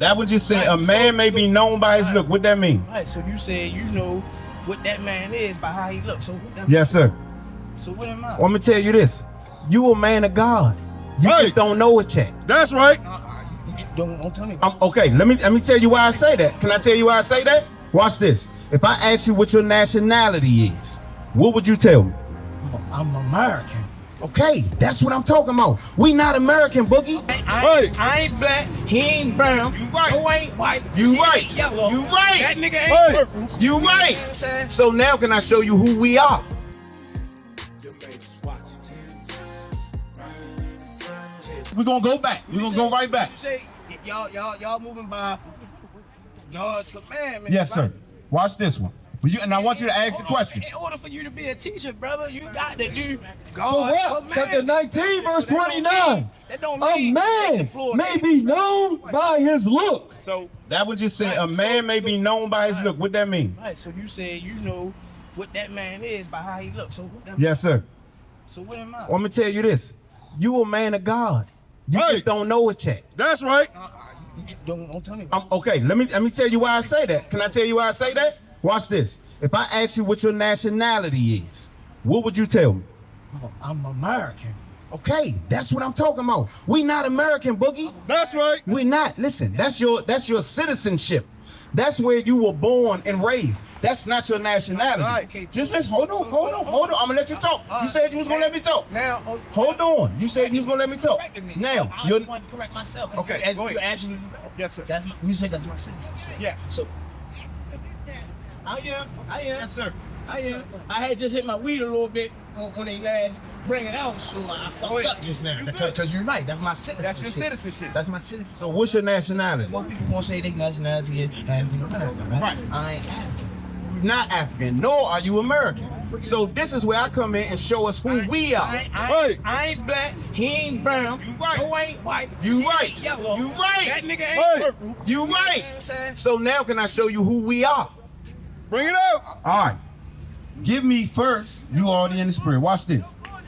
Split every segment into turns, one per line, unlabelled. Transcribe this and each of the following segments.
That one just said a man may be known by his look. What that mean?
Right, so you said you know what that man is by how he looks. So what that
Yes, sir.
So what am I?
Well, I'm gonna tell you this. You a man of God. You just don't know it yet.
That's right.
Don't tell me.
Okay, let me tell you why I say that. Can I tell you why I say that? Watch this. If I ask you what your nationality is, what would you tell me?
I'm American.
Okay, that's what I'm talking about. We not American, Boogie.
I ain't black, he ain't brown.
You right.
No, ain't white.
You
He
right.
ain't yellow.
You right.
That nigga ain't purple.
You
know
right.
what I'm saying?
So now can I show you who we are? We're gonna go back. We're gonna go right back.
You say y'all moving by God's commandment.
Yes, sir.
Right?
Watch this one. And I want you to ask the question.
In order for you to be a teacher, brother, you got to do
So
God's
what? Chapter 19, verse 29.
That don't
A
mean
man may be known by his look.
So that one just said a man may be known by his look. What that mean?
Right, so you said you know what that man is by how he looks. So what that
Yes, sir.
So what am I?
Well, I'm gonna tell you this. You a man of God. You just don't know it yet.
That's right.
Don't tell me.
Okay, let me tell you why I say that. Can I tell you why I say that? Watch this. If I ask you what your nationality is, what would you tell me?
I'm American.
Okay, that's what I'm talking about. We not American, Boogie.
That's right.
We not. Listen, that's your citizenship. That's where you were born and raised. That's not your nationality.
Right.
Just listen. Hold on. I'm gonna let you talk. You said you was gonna let me talk.
Now,
Hold on. You said you was gonna let me talk. Now,
I just want to correct myself.
Okay,
You actually,
yes, sir.
you said that's my citizenship.
Yes.
So I am.
Yes, sir.
I am. I had just hit my weed a little bit when they last bring it out, so I fucked up just now. Because you're right. That's my citizenship.
That's your citizenship.
That's my citizenship.
So what's your nationality?
Most people gonna say they nationality is African American, right?
Right.
I ain't African.
You're not African, nor are you American. So this is where I come in and show us who we are.
I ain't black, he ain't brown.
You right.
No, ain't white.
You
He
right.
ain't yellow.
You right.
That nigga ain't purple.
You
know
right.
what I'm saying?
So now can I show you who we are?
Bring it out.
All right. Give me first. You already in the spirit. Watch this.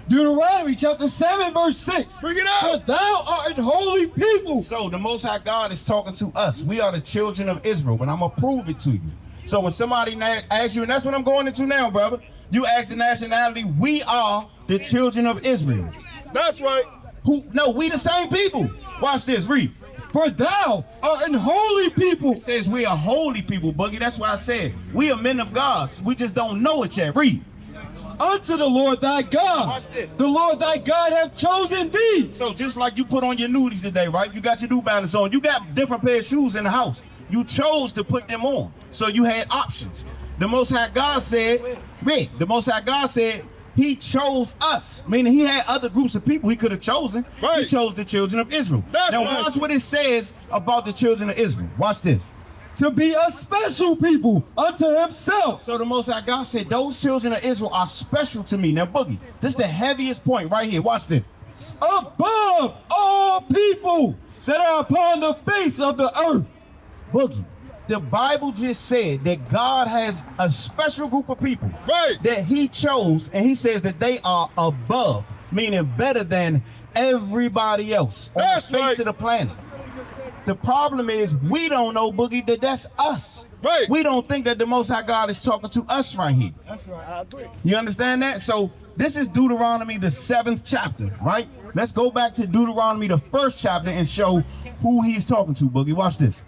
Deuteronomy chapter 7, verse 6.
Bring it
For
out.
thou art an holy people.
So the Most High God is talking to us. We are the children of Israel, but I'm going to prove it to you. So when somebody asks you, and that's what I'm going into now, brother. You ask the nationality, we are the children of Israel.
That's right.
No, we the same people. Watch this, read.
For thou art an holy people.
It says we are holy people, Boogie. That's why I said we are men of God. We just don't know it yet. Read.
Unto the Lord thy God.
Watch this.
The Lord thy God hath chosen thee.
So just like you put on your nudies today, right? You got your New Balance on. You got different pair of shoes in the house. You chose to put them on. So you had options. The Most High God said, the Most High God said, he chose us, meaning he had other groups of people he could have chosen.
Right.
He chose the children of Israel.
That's
now
right.
watch what it says about the children of Israel. Watch this.
To be a special people unto himself.
So the Most High God said, those children of Israel are special to me. Now, Boogie, this is the heaviest point right here. Watch this.
Above all people that are upon the face of the earth.
Boogie, the Bible just said that God has a special group of people that he chose, and he says that they are above, meaning better than everybody else on the face of the planet. The problem is we don't know, Boogie, that that's us.
Right.
We don't think that the Most High God is talking to us right here.
That's right. I agree.
You understand that? So this is Deuteronomy, the 7th chapter, right? Let's go back to Deuteronomy, the 1st chapter, and show who he's talking to, Boogie. Watch this.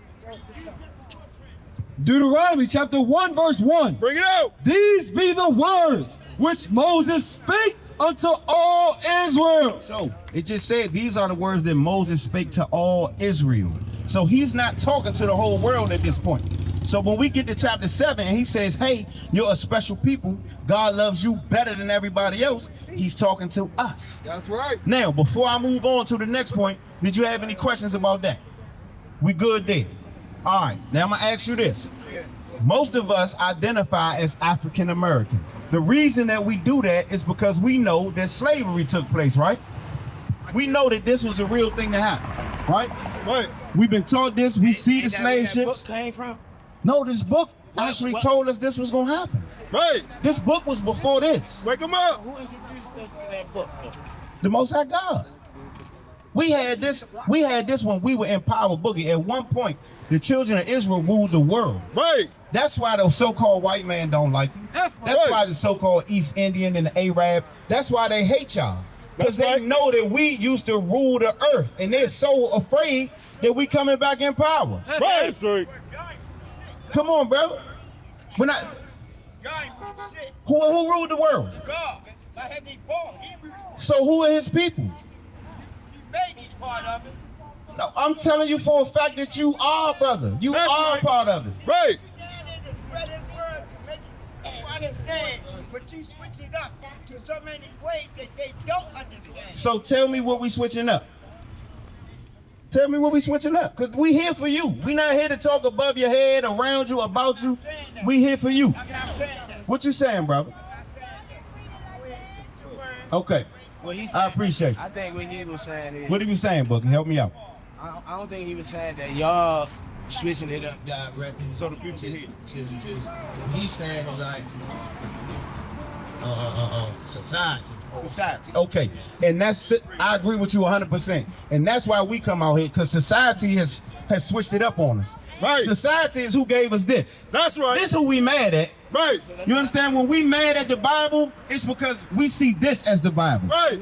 Deuteronomy chapter 1, verse 1.
Bring it out.
These be the words which Moses spake unto all Israel.
So it just said these are the words that Moses spake to all Israel. So he's not talking to the whole world at this point. So when we get to chapter 7 and he says, hey, you're a special people, God loves you better than everybody else, he's talking to us.
That's right.
Now, before I move on to the next point, did you have any questions about that? We good there? All right, now I'm gonna ask you this. Most of us identify as African American. The reason that we do that is because we know that slavery took place, right? We know that this was a real thing to happen, right?
Right.
We've been taught this, we see the slave
That book
ships.
came from?
No, this book actually told us this was gonna happen.
Right.
This book was before this.
Wake them up.
Who introduced us to that book, though?
The Most High God. We had this when we were in power, Boogie. At one point, The children of Israel ruled the world.
Right.
That's why the so-called white man don't like you. That's
right.
why the so-called East Indian and the Arab, that's why they hate y'all. Because
That's
they
right.
know that we used to rule the earth, and they're so afraid that we coming back in power.
Right. That's right.
Come on, brother. We're not. Who ruled the world?
God. I had these born. He
So who are his people?
made me part of it.
No, I'm telling you for a fact that you are, brother. You
That's
are
right.
part of it.
Right.
Understand it, spread his word to make you understand, but you switch it up to so many ways that they don't understand.
So tell me what we switching up. Tell me what we switching up. Because we here for you. We not here to talk above your head, around you, about you. We here for you.
I'm not saying that.
What you saying, brother?
I'm saying that. Go ahead, get your word.
Okay.
What he
I appreciate you.
I think what he was saying is,
What are you saying, Boogie? Help me out.
I don't think he was saying that y'all switching it up directly.
So the future here.
Just he's saying it like society.
Society. Okay. And that's it. I agree with you 100%. And that's why we come out here, because society has switched it up on us.
Right.
Society is who gave us this.
That's right.
This who we mad at.
Right.
You understand? When we mad at the Bible, it's because we see this as the Bible.
Right.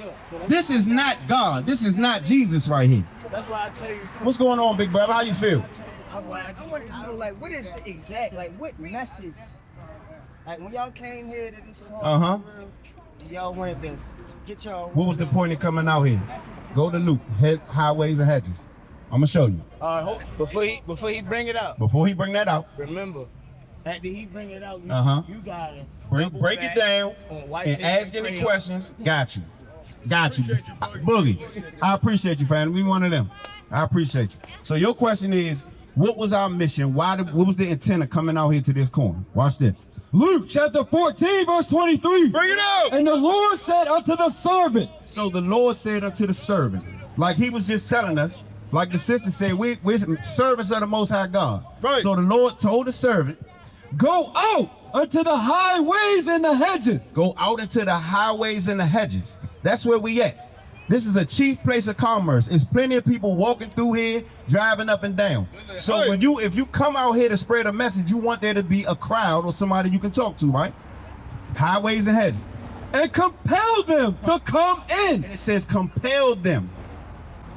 This is not God. This is not Jesus right here.
So that's why I tell you.
What's going on, big brother? How you feel?
I wanted to know, like, what is the exact, like, what message? Like, when y'all came here to this talk, y'all wanted to get y'all.
What was the point of coming out here? Go to Luke, highways and hedges. I'm gonna show you.
Before he bring it up,
Before he bring that out,
remember, after he bring it out, you gotta
break it down and ask any questions. Got you. Boogie, I appreciate you, fam. We one of them. I appreciate you. So your question is, what was our mission? What was the intent of coming out here to this corner? Watch this.
Luke chapter 14, verse 23.
Bring it out.
And the Lord said unto the servant.
So the Lord said unto the servant, like he was just telling us, like the sister said, we're servants of the Most High God.
Right.
So the Lord told the servant,
Go out unto the highways and the hedges.
go out into the highways and the hedges. That's where we at. This is a chief place of commerce. There's plenty of people walking through here, driving up and down. So
Hey.
if you come out here to spread a message, you want there to be a crowd or somebody you can talk to, right? Highways and hedges.
And compel them to come in.
And it says compel them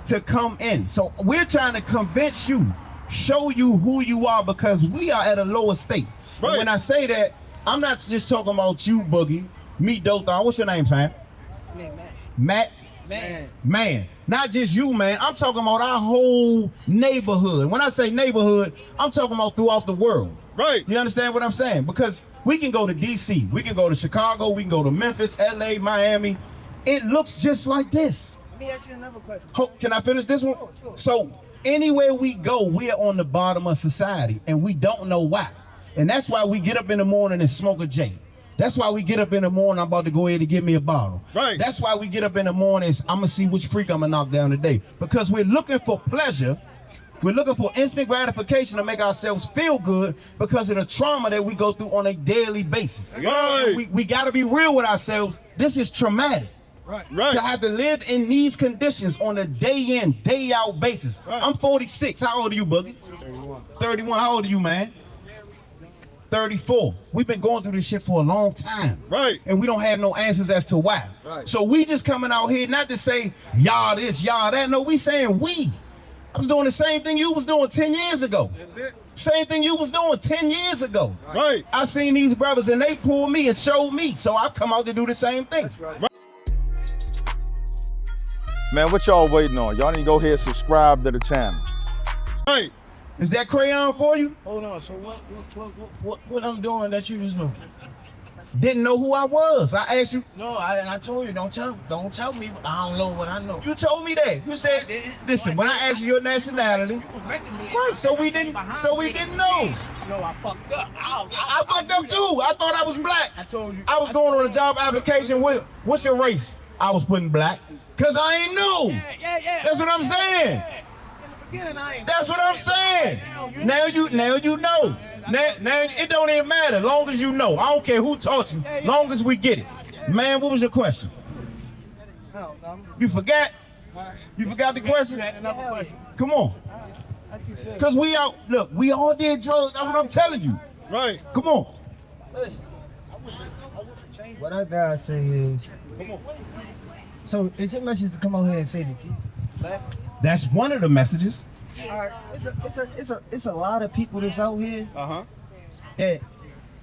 to come in. So we're trying to convince you, show you who you are, because we are at a lower state.
Right.
And when I say that, I'm not just talking about you, Boogie, me, Dothan. What's your name, fam? Matt? Man. Not just you, man. I'm talking about our whole neighborhood. When I say neighborhood, I'm talking about throughout the world.
Right.
You understand what I'm saying? Because we can go to DC, we can go to Chicago, we can go to Memphis, LA, Miami. It looks just like this.
Let me ask you another question.
Can I finish this one?
Sure.
So anywhere we go, we're on the bottom of society, and we don't know why. And that's why we get up in the morning and smoke a J. That's why we get up in the morning, I'm about to go ahead and get me a bottle.
Right.
That's why we get up in the morning, I'm gonna see which freak I'm gonna knock down today. Because we're looking for pleasure. We're looking for instant gratification to make ourselves feel good because of the trauma that we go through on a daily basis.
Right.
We gotta be real with ourselves. This is traumatic.
Right.
To have to live in these conditions on a day in, day out basis.
Right.
I'm 46. How old are you, Boogie? 31. How old are you, man? 34. We've been going through this shit for a long time.
Right.
And we don't have no answers as to why.
Right.
So we just coming out here not to say, y'all this, y'all that. No, we saying we. I was doing the same thing you was doing 10 years ago.
That's it.
Same thing you was doing 10 years ago.
Right.
I seen these brothers and they pulled me and showed me. So I come out to do the same thing.
Man, what y'all waiting on? Y'all need to go ahead and subscribe to the channel.
Right.
Is that crayon for you?
Hold on. So what I'm doing that you just know?
Didn't know who I was. I asked you.
No, I told you don't tell me. I don't know what I know.
You told me that. You said, listen, when I asked you your nationality, right? So we didn't know.
No, I fucked up.
I fucked up too. I thought I was black.
I told you.
I was going on a job application with, what's your race? I was putting black. Cause I ain't know.
Yeah.
That's what I'm saying. That's what I'm saying. Now you know. Now it don't even matter. Long as you know. I don't care who taught you. Long as we get it. Man, what was your question? You forgot? You forgot the question?
You had another question.
Come on. Because we out, look, we all did drugs. That's what I'm telling you.
Right.
Come on.
What I gotta say is, so is your message to come out here and say that Jesus is black?
That's one of the messages.
All right, it's a lot of people that's out here that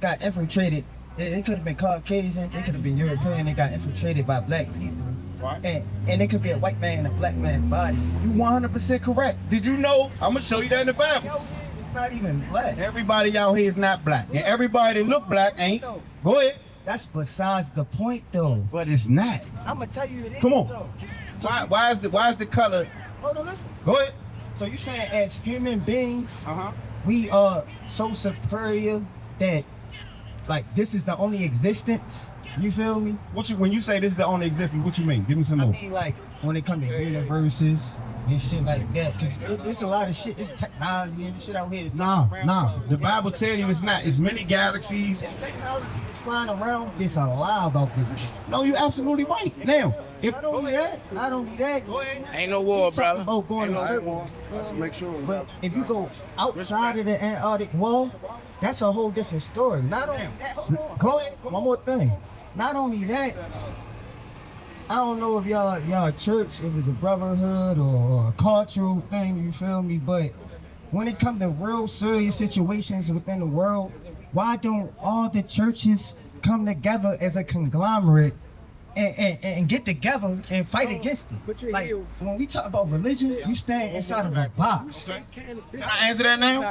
got infiltrated. It could have been Caucasian, it could have been European. They got infiltrated by black people.
Right.
And it could be a white man in a black man's body.
You 100% correct. Did you know? I'm gonna show you that in the Bible.
It's not even black.
Everybody out here is not black, and everybody that look black ain't. Go ahead.
That's besides the point, though.
But it's not.
I'm gonna tell you it is.
Come on.
Though.
Why is the color?
Hold on, listen.
Go ahead.
So you saying as human beings,
Uh-huh.
we are so superior that, like, this is the only existence? You feel me?
When you say this is the only existence, what you mean? Give me some
I
more.
mean, like, when it comes to universes and shit like that, cause it's a lot of shit. It's technology and shit out here.
Nah. The Bible tell you it's not. It's many galaxies.
It's technology that's flying around. It's a lie about this.
No, you're absolutely right. Now, if
Not only that. Go ahead.
Ain't no war, brother.
Oh, going to circle. But if you go outside of the Antarctic wall, that's a whole different story. Not only that, hold on. Go ahead. One more thing. Not only that, I don't know if y'all church, if it's a brotherhood or a cultural thing, you feel me? But when it comes to real serious situations within the world, why don't all the churches come together as a conglomerate and get together and fight against it? Like, when we talk about religion, you stand inside of a box.
Can I answer that now?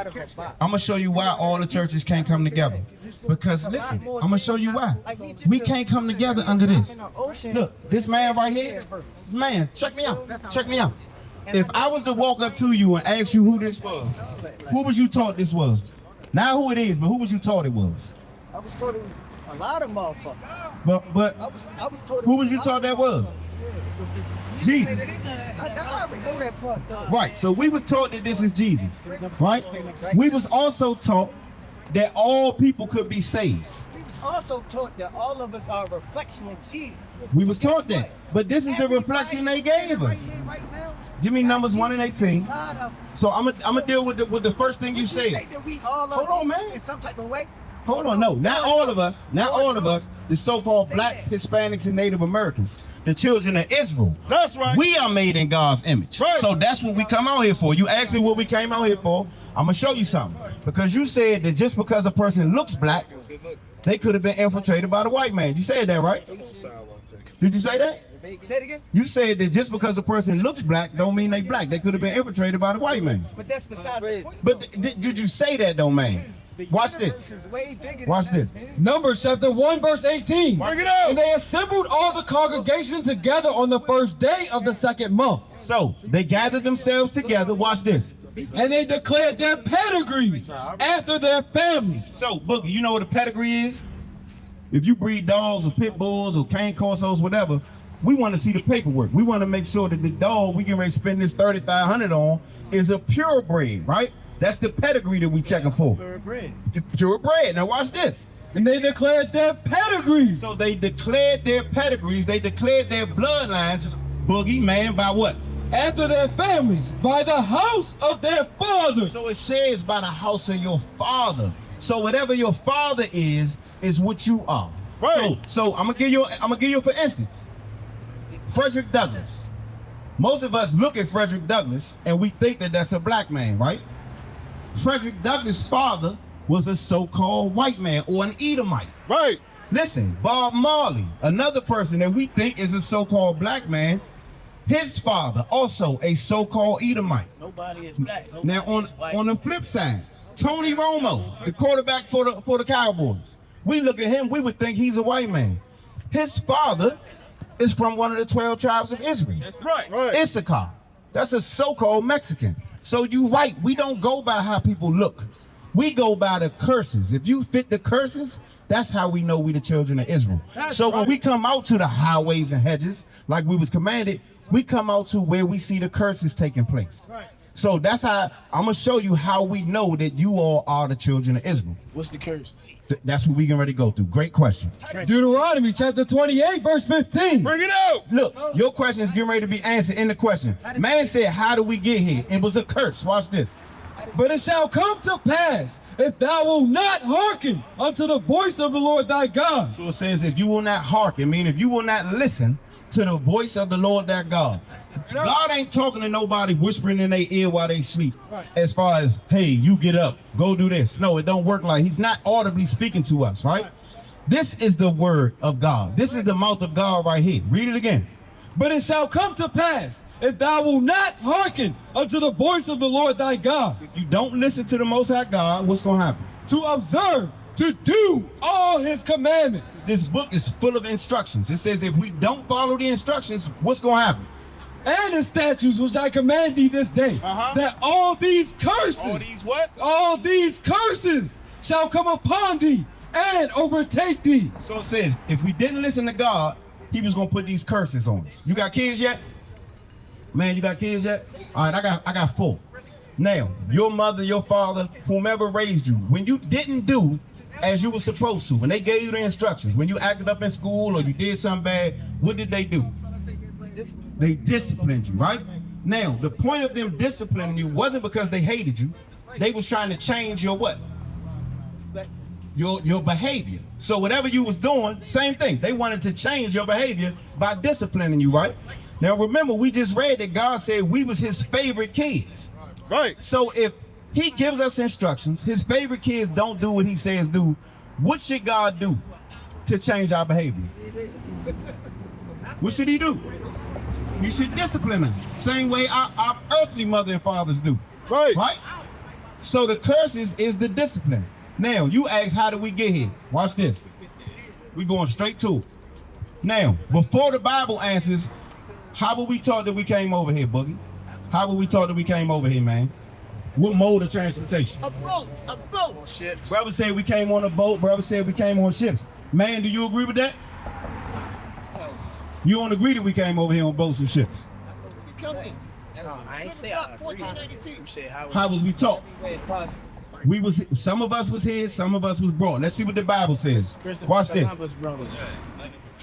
I'm gonna show you why all the churches can't come together. Because listen, I'm gonna show you why. We can't come together under this. Look, this man right here, man, check me out. Check me out. If I was to walk up to you and ask you who this was, who was you taught this was? Not who it is, but who was you taught it was?
I was taught it was a lot of motherfuckers.
But
I was taught
who was you taught that was? Jesus.
I already know that part, though.
Right, so we was taught that this is Jesus, right? We was also taught that all people could be saved.
We was also taught that all of us are a reflection of Jesus.
We was taught that, but this is the reflection they gave us. Give me Numbers 1 and 18. So I'm gonna deal with the first thing you said.
Hold
on, man.
In some type of way.
Hold on, no, not all of us, the so-called blacks, Hispanics, and Native Americans, the children of Israel.
That's right.
We are made in God's image.
Right.
So that's what we come out here for. You asked me what we came out here for. I'm gonna show you something. Because you said that just because a person looks black, they could have been infiltrated by the white man. You said that, right? Did you say that?
Say it again.
You said that just because a person looks black don't mean they black. They could have been infiltrated by the white man.
But that's besides the point.
But did you say that though, man? Watch this. Watch this.
Numbers chapter 1 verse 18.
Bring it out.
And they assembled all the congregation together on the first day of the second month.
So they gathered themselves together. Watch this.
And they declared their pedigrees after their families.
So, Boogie, you know what a pedigree is? If you breed dogs or pit bulls or cane corsos, whatever, we want to see the paperwork. We want to make sure that the dog we can ready to spend this $3,500 on is a purebred, right? That's the pedigree that we checking for.
Purebred.
Purebred. Now watch this.
And they declared their pedigrees.
So they declared their pedigrees. They declared their bloodlines, Boogie, man, by what?
After their families, by the house of their fathers.
So it says by the house of your father. So whatever your father is what you are.
Right.
So I'm gonna give you for instance, Frederick Douglass. Most of us look at Frederick Douglass and we think that that's a black man, right? Frederick Douglass' father was a so-called white man or an Edomite.
Right.
Listen, Bob Marley, another person that we think is a so-called black man, his father also a so-called Edomite.
Nobody is black.
Now on the flip side, Tony Romo, the quarterback for the Cowboys, we look at him, we would think he's a white man. His father is from one of the 12 tribes of Israel.
That's right. Right.
Issachar. That's a so-called Mexican. So you right, we don't go by how people look. We go by the curses. If you fit the curses, that's how we know we the children of Israel. So when we come out to the highways and hedges, like we was commanded, we come out to where we see the curses taking place. So that's how, I'm gonna show you how we know that you all are the children of Israel.
What's the curse?
That's what we getting ready to go through. Great question.
Deuteronomy chapter 28 verse 15.
Bring it out.
Look, your question is getting ready to be answered in the question. Man said, how do we get here? It was a curse. Watch this.
But it shall come to pass, if thou wilt not hearken unto the voice of the Lord thy God.
So it says, if you will not hearken, mean if you will not listen to the voice of the Lord thy God. God ain't talking to nobody whispering in their ear while they sleep. As far as, hey, you get up, go do this. No, it don't work like he's not audibly speaking to us, right? This is the word of God. This is the mouth of God right here. Read it again.
But it shall come to pass, if thou wilt not hearken unto the voice of the Lord thy God,
If you don't listen to the Most High God, what's going to happen?
to observe, to do all his commandments.
This book is full of instructions. It says if we don't follow the instructions, what's going to happen?
And his statutes which I command thee this day, that all these curses, all these curses shall come upon thee and overtake thee.
So it says if we didn't listen to God, he was going to put these curses on us. You got kids yet? Man, you got kids yet? All right, I got 4. Now, your mother, your father, whomever raised you, when you didn't do as you were supposed to, when they gave you the instructions, when you acted up in school or you did something bad, what did they do? They disciplined you, right? Now, the point of them disciplining you wasn't because they hated you. They was trying to change your what? Your behavior. So whatever you was doing, same thing. They wanted to change your behavior by disciplining you, right? Now remember, we just read that God said we was his favorite kids.
Right.
So if he gives us instructions, his favorite kids don't do what he says do, what should God do to change our behavior? What should he do? He should discipline us. Same way our earthly mother and fathers do.
Right.
Right? So the curses is the discipline. Now, you ask, how did we get here? Watch this. We going straight to it. Now, before the Bible answers, how were we taught that we came over here, Boogie? How were we taught that we came over here, man? What mode of transportation?
A boat.
Shit.
Brother said we came on a boat. Brother said we came on ships. Man, do you agree with that? You don't agree that we came over here on boats and ships?
No, I ain't say I agree. You said
How was we taught? Some of us was here, some of us was brought. Let's see what the Bible says. Watch this.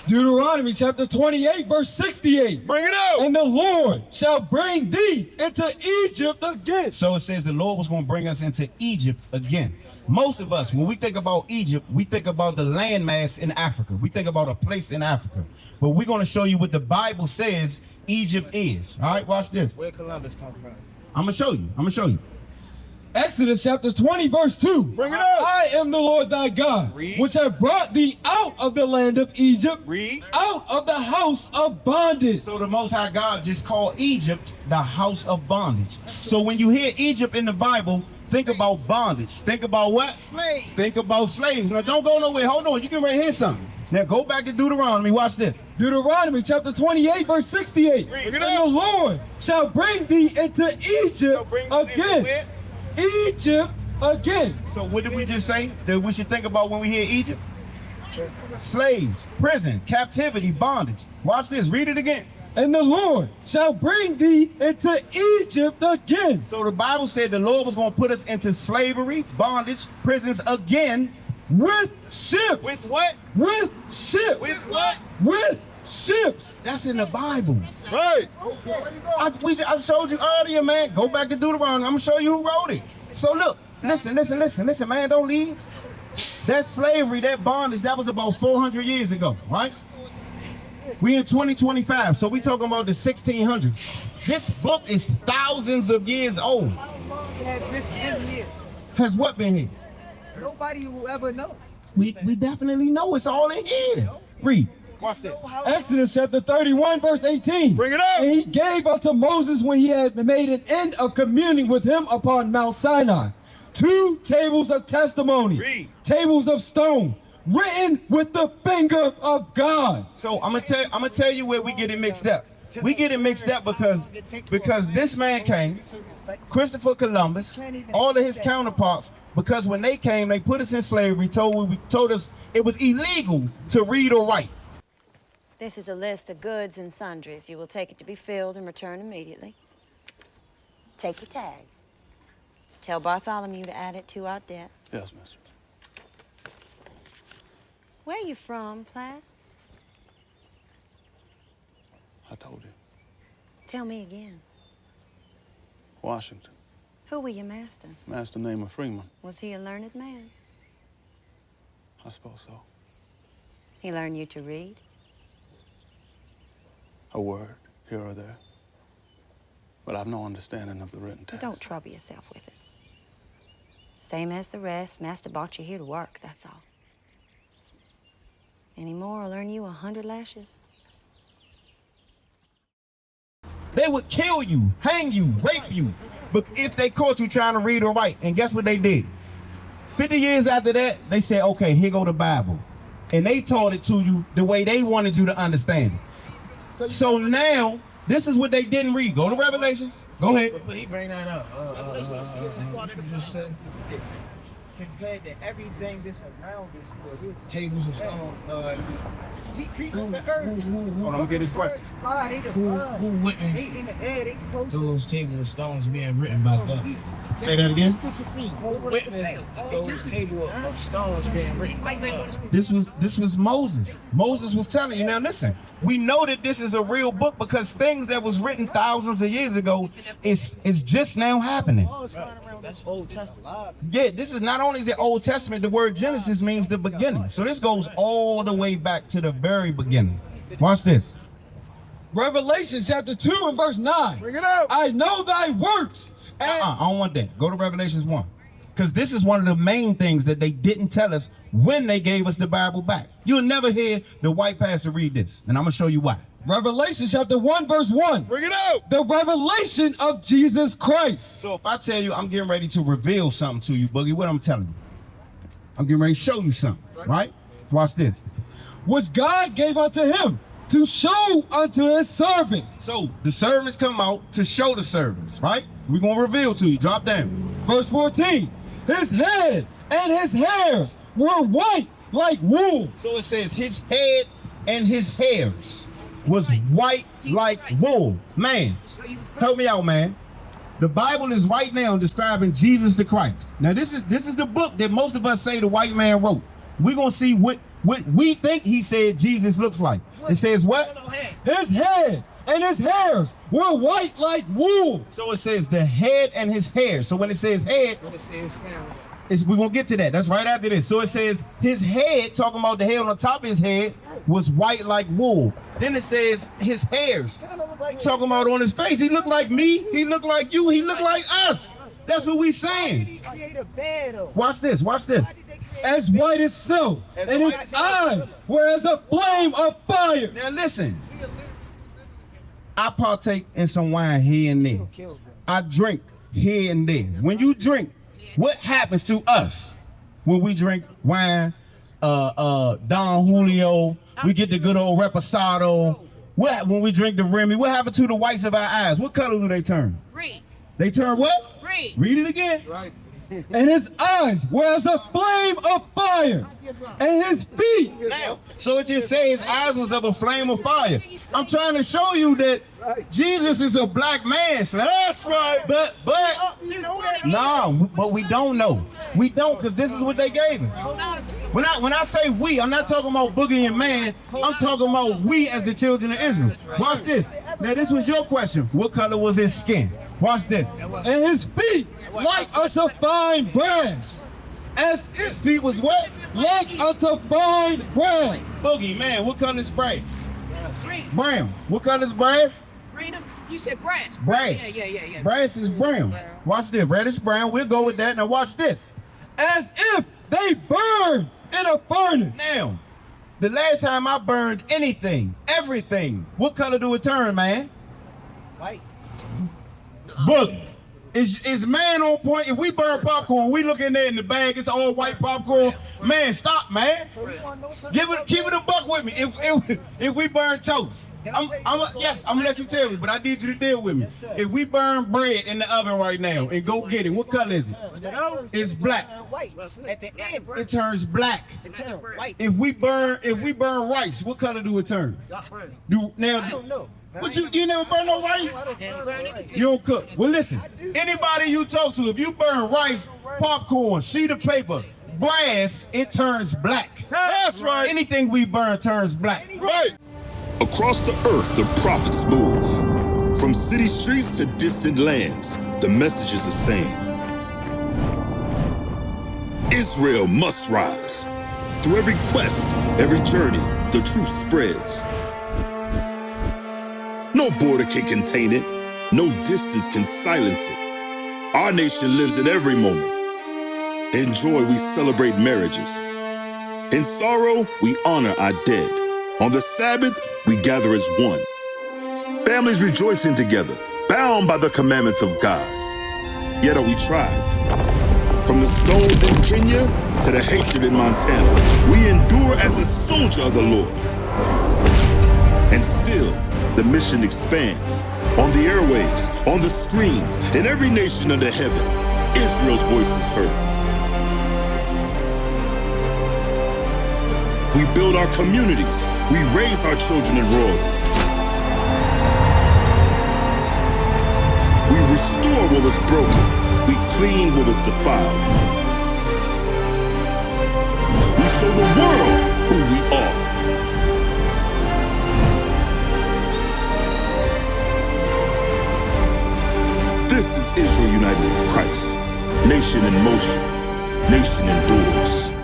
Deuteronomy chapter 28, verse 68.
Bring it out.
And the Lord shall bring thee into Egypt again.
So it says the Lord was going to bring us into Egypt again. Most of us, when we think about Egypt, we think about the landmass in Africa. We think about a place in Africa. But we're going to show you what the Bible says Egypt is. All right, watch this.
Where Columbus come from?
I'm going to show you.
Exodus chapter 20, verse 2.
Bring it out.
I am the Lord thy God,
Read.
which have brought thee out of the land of Egypt,
Read.
out of the house of bondage.
So the Most High God just called Egypt the house of bondage. So when you hear Egypt in the Bible, think about bondage. Think about what?
Slaves.
Think about slaves. Now don't go nowhere. Hold on. You can right here something. Now go back to Deuteronomy. Watch this.
Deuteronomy chapter 28, verse 68.
Bring it
And
out.
the Lord shall bring thee into Egypt again. Egypt again.
So what did we just say that we should think about when we hear Egypt? Slaves, prison, captivity, bondage. Watch this. Read it again.
And the Lord shall bring thee into Egypt again.
So the Bible said the Lord was going to put us into slavery, bondage, prisons again.
With ships.
With what?
With ships.
With what?
With ships.
That's in the Bible.
Right.
I showed you earlier, man. Go back to Deuteronomy. I'm going to show you who wrote it. So look, listen, man. Don't leave. That slavery, that bondage, that was about 400 years ago, right? We in 2025, so we talking about the 1600s. This book is thousands of years old.
How long has this been here?
Has what been here?
Nobody will ever know.
We definitely know it's all in here. Read.
Watch this.
Exodus chapter 31, verse 18.
Bring it up.
And he gave unto Moses, when he had made an end of communing with him upon Mount Sinai, 2 tables of testimony,
Read.
tables of stone, written with the finger of God.
So I'm gonna tell you where we get it mixed up. We get it mixed up because this man came, Christopher Columbus, all of his counterparts, because when they came, they put us in slavery, told us it was illegal to read or write.
This is a list of goods and sundries. You will take it to be filled and returned immediately. Take your tag. Tell Bartholomew to add it to our debt.
Yes, mistress.
Where you from, Platt?
I told you.
Tell me again.
Washington.
Who were your master?
Master named of Freeman.
Was he a learned man?
I suppose so.
He learned you to read?
A word here or there. But I've no understanding of the written text.
Don't trouble yourself with it. Same as the rest, Master brought you here to work, that's all. Any more, I'll earn you 100 lashes.
They would kill you, hang you, rape you, but if they caught you trying to read or write. And guess what they did? 50 years after that, they said, okay, here go the Bible. And they taught it to you the way they wanted you to understand it. So now, this is what they didn't read. Go to Revelations. Go ahead.
But he bring that up.
Compared to everything that's around this world,
Tables and stone.
we treat on the earth.
Hold on, get his question.
Who witnessed
They in the air, they close.
those tables and stones being written by God?
Say that again.
Witnessed those tables of stones being written by God.
This was Moses. Moses was telling you, now listen, we know that this is a real book because things that was written thousands of years ago is just now happening.
That's Old Testament.
Yeah, this is not only is it Old Testament, the word Genesis means the beginning. So this goes all the way back to the very beginning. Watch this.
Revelation chapter 2 and verse 9.
Bring it out.
I know thy works. And
I don't want that. Go to Revelations 1. Because this is one of the main things that they didn't tell us when they gave us the Bible back. You'll never hear the white pastor read this. And I'm going to show you why.
Revelation chapter 1 verse 1.
Bring it out.
The revelation of Jesus Christ.
So if I tell you I'm getting ready to reveal something to you, Boogie, what I'm telling you? I'm getting ready to show you something, right? Watch this.
Which God gave unto him to show unto his servants.
So the servants come out to show the servants, right? We're going to reveal to you. Drop down.
Verse 14. His head and his hairs were white like wool.
So it says his head and his hairs was white like wool. Man, help me out, man. The Bible is right now describing Jesus the Christ. Now this is the book that most of us say the white man wrote. We're gonna see what we think he said Jesus looks like. It says what?
His head and his hairs were white like wool.
So it says the head and his hair. So when it says head, we're gonna get to that. That's right after this. So it says his head, talking about the hair on the top of his head, was white like wool. Then it says his hairs, talking about on his face. He looked like me. He looked like you. He looked like us. That's what we saying. Watch this. Watch this.
As white as snow, and his eyes were as a flame of fire.
Now listen. I partake in some wine here and there. I drink here and there. When you drink, what happens to us when we drink wine, Don Julio, we get the good old Reposado. When we drink the Remy, what happened to the whites of our eyes? What color do they turn?
Green.
They turn what?
Green.
Read it again.
Right.
And his eyes were as a flame of fire, and his feet.
So it just says his eyes was of a flame of fire. I'm trying to show you that Jesus is a black man, son.
That's right.
But no, but we don't know. We don't, because this is what they gave us. When I say we, I'm not talking about Boogie and Man. I'm talking about we as the children of Israel. Watch this. Now this was your question. What color was his skin? Watch this.
And his feet like unto fine brass. As
His feet was what?
like unto fine brass.
Boogie, man, what color is brass?
Green.
Brown. What color is brass?
Green. You said brass.
Brass.
Yeah.
Brass is brown. Watch this. Reddish brown. We'll go with that. Now watch this.
As if they burned in a furnace.
Now, the last time I burned anything, everything, what color do it turn, man?
White.
Boogie. Is man on point? If we burn popcorn, we look in there in the bag, it's all white popcorn. Man, stop, man. Keep it a buck with me. If we burn toast, I'm gonna let you tell me, but I need you to deal with me. If we burn bread in the oven right now and go get it, what color is it? It's black.
At the end,
It turns black.
it turn white.
If we burn rice, what color do it turn?
I
Now,
don't know.
what you never burn no rice? You don't cook. Well, listen. Anybody you talk to, if you burn rice, popcorn, sheet of paper, brass, it turns black.
That's right.
Anything we burn turns black.
Right.
Across the earth, the prophets move. From city streets to distant lands, the message is the same. Israel must rise. Through every quest, every journey, the truth spreads. No border can contain it. No distance can silence it. Our nation lives in every moment. In joy, we celebrate marriages. In sorrow, we honor our dead. On the Sabbath, we gather as one. Families rejoicing together, bound by the commandments of God. Yet are we tried. From the stones in Kenya to the hatred in Montana, we endure as a soldier of the Lord. And still, the mission expands. On the airwaves, on the screens, in every nation under heaven, Israel's voice is heard. We build our communities. We raise our children in royalty. We restore what was broken. We clean what was defiled. We show the world who we are. This is Israel united in Christ. Nation in motion. Nation endures.